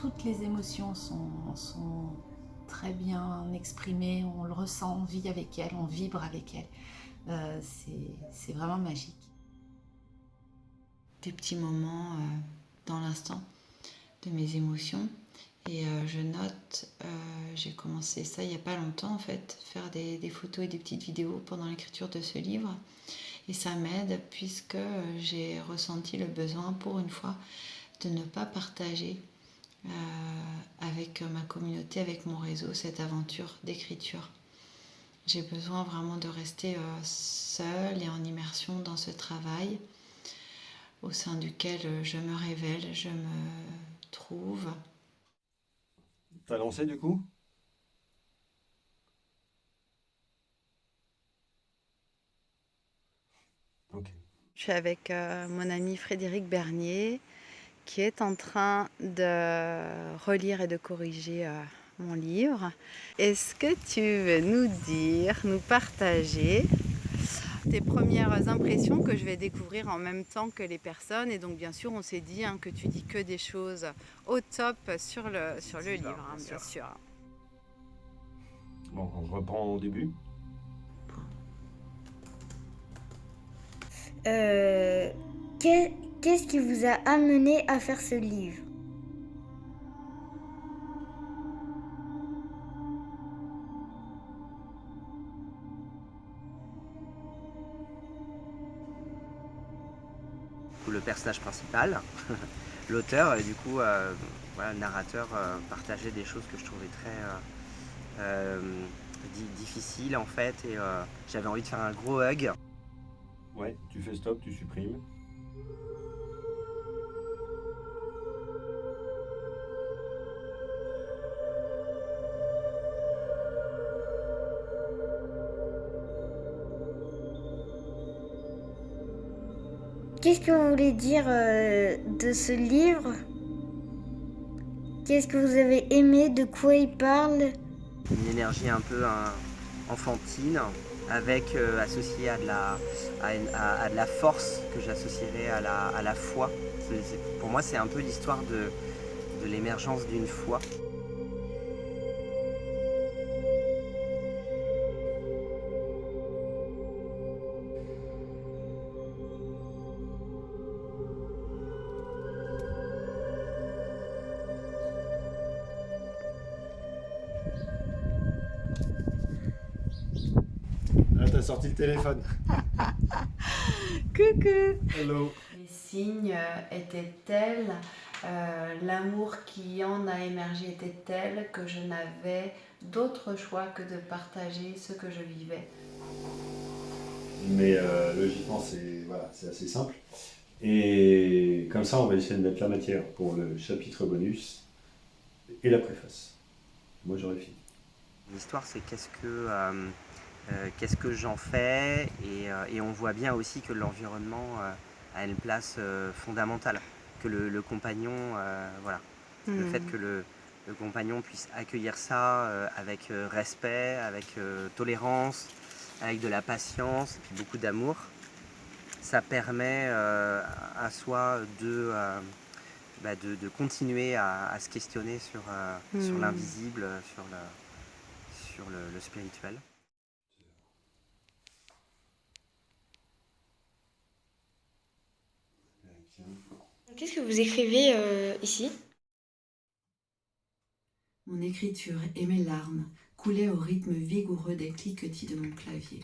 toutes les émotions sont très bien exprimées, on le ressent, on vit avec elles, on vibre avec elles. C'est vraiment magique. Des petits moments dans l'instant de mes émotions. Et je note, j'ai commencé ça il n'y a pas longtemps en fait, faire des photos et des petites vidéos pendant l'écriture de ce livre. Et ça m'aide puisque j'ai ressenti le besoin pour une fois de ne pas partager avec ma communauté, avec mon réseau, cette aventure d'écriture. J'ai besoin vraiment de rester seule et en immersion dans ce travail au sein duquel je me révèle, je me trouve. T'as lancé du coup? Ok. Je suis avec mon ami Frédéric Bernier qui est en train de relire et de corriger mon livre. Est-ce que tu veux nous dire, nous partager tes premières impressions que je vais découvrir en même temps que les personnes? Et donc bien sûr on s'est dit que tu dis que des choses au top sur le livre, bien sûr. Bon, on reprend au début. Qu'est-ce qui vous a amené à faire ce livre? Le personnage principal, l'auteur, et du coup, voilà, le narrateur partageait des choses que je trouvais très difficiles en fait, et j'avais envie de faire un gros hug. Ouais, tu fais stop, tu supprimes. Qu'est-ce que vous voulez dire de ce livre? Qu'est-ce que vous avez aimé? De quoi il parle? Une énergie un peu enfantine, avec associée à de la force que j'associerais à la foi. Pour moi, c'est un peu l'histoire de l'émergence d'une foi. Ah, t'as sorti le téléphone. Coucou! Hello. Les signes étaient tels, l'amour qui en a émergé était tel que je n'avais d'autre choix que de partager ce que je vivais. Mais logiquement, c'est assez simple. Et comme ça, on va essayer de mettre la matière pour le chapitre bonus et la préface. Moi, j'aurais fini. L'histoire, c'est qu'est-ce que j'en fais, et on voit bien aussi que l'environnement a une place fondamentale, que le compagnon, voilà, le fait que le compagnon puisse accueillir ça avec respect, avec tolérance, avec de la patience et puis beaucoup d'amour, ça permet à soi de continuer à se questionner sur l'invisible, sur le spirituel. Qu'est-ce que vous écrivez ici? Mon écriture et mes larmes coulaient au rythme vigoureux des cliquetis de mon clavier.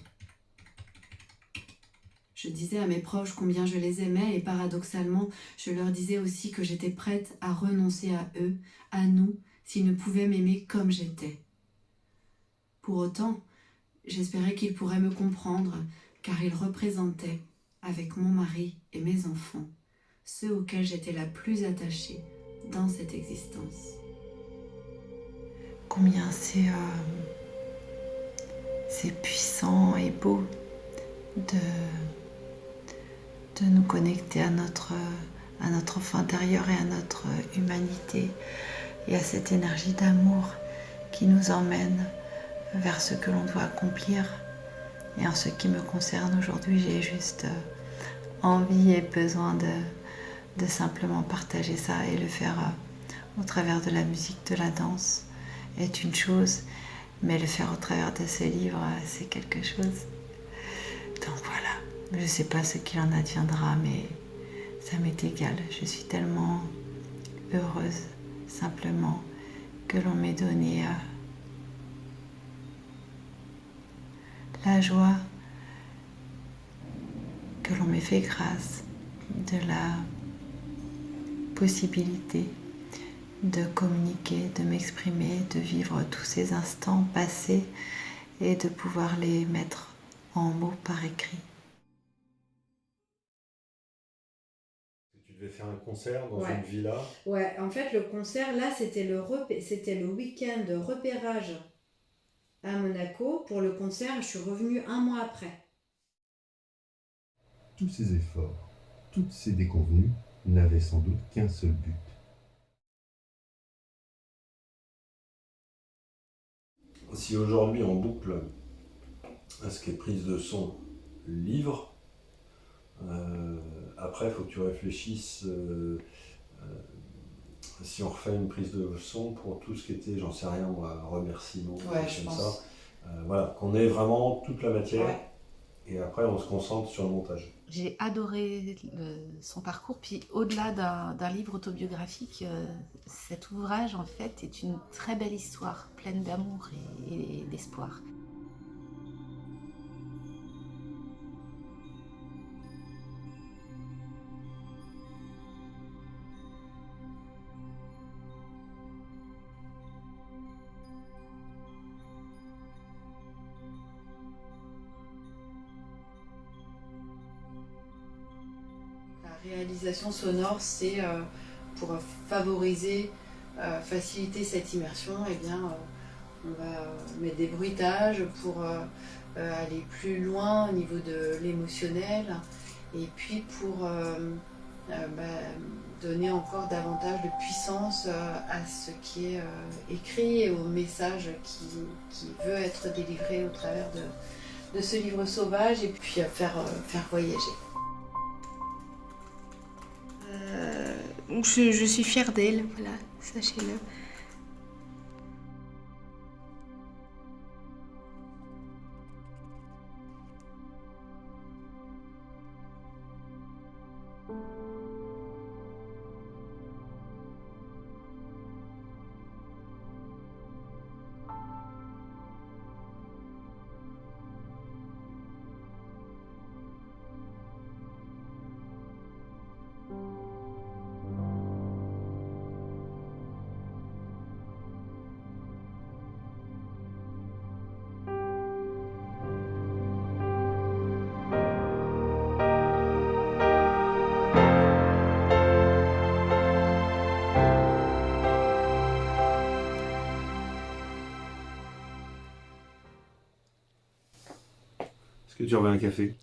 Je disais à mes proches combien je les aimais et paradoxalement, je leur disais aussi que j'étais prête à renoncer à eux, à nous, s'ils ne pouvaient m'aimer comme j'étais. Pour autant, j'espérais qu'ils pourraient me comprendre, car ils représentaient, avec mon mari et mes enfants, ceux auxquels j'étais la plus attachée dans cette existence. Combien c'est puissant et beau de nous connecter à notre enfant intérieur et à notre humanité et à cette énergie d'amour qui nous emmène vers ce que l'on doit accomplir. Et en ce qui me concerne aujourd'hui, j'ai juste envie et besoin de simplement partager ça et le faire au travers de la musique, de la danse, est une chose, mais le faire au travers de ce livre, c'est quelque chose. Donc voilà, je ne sais pas ce qu'il en adviendra, mais ça m'est égal. Je suis tellement heureuse, simplement, que l'on m'ait donné la joie, que l'on m'ait fait grâce de la possibilité de communiquer, de m'exprimer, de vivre tous ces instants passés et de pouvoir les mettre en mots par écrit. Tu devais faire un concert dans Ouais. une villa. Ouais, en fait, le concert, là, c'était le week-end de repérage à Monaco. Pour le concert, je suis revenue 1 mois après. Tous ces efforts, toutes ces déconvenues n'avaient sans doute qu'un seul but. Si aujourd'hui on boucle à ce qui est prise de son livre, après il faut que tu réfléchisses si on refait une prise de son pour tout ce qui était, j'en sais rien moi, remerciements, Ouais, je comme pense. ça. Voilà, qu'on ait vraiment toute la matière Ouais. et après on se concentre sur le montage. J'ai adoré son parcours, puis au-delà d'un livre autobiographique, cet ouvrage en fait est une très belle histoire, pleine d'amour et d'espoir. La réalisation sonore, c'est pour favoriser, faciliter cette immersion, eh bien, on va mettre des bruitages pour aller plus loin au niveau de l'émotionnel et puis pour donner encore davantage de puissance à ce qui est écrit et au message qui veut être délivré au travers de ce livre sauvage et puis faire voyager. Je suis fière d'elle, voilà, sachez-le. Est-ce que tu veux un café?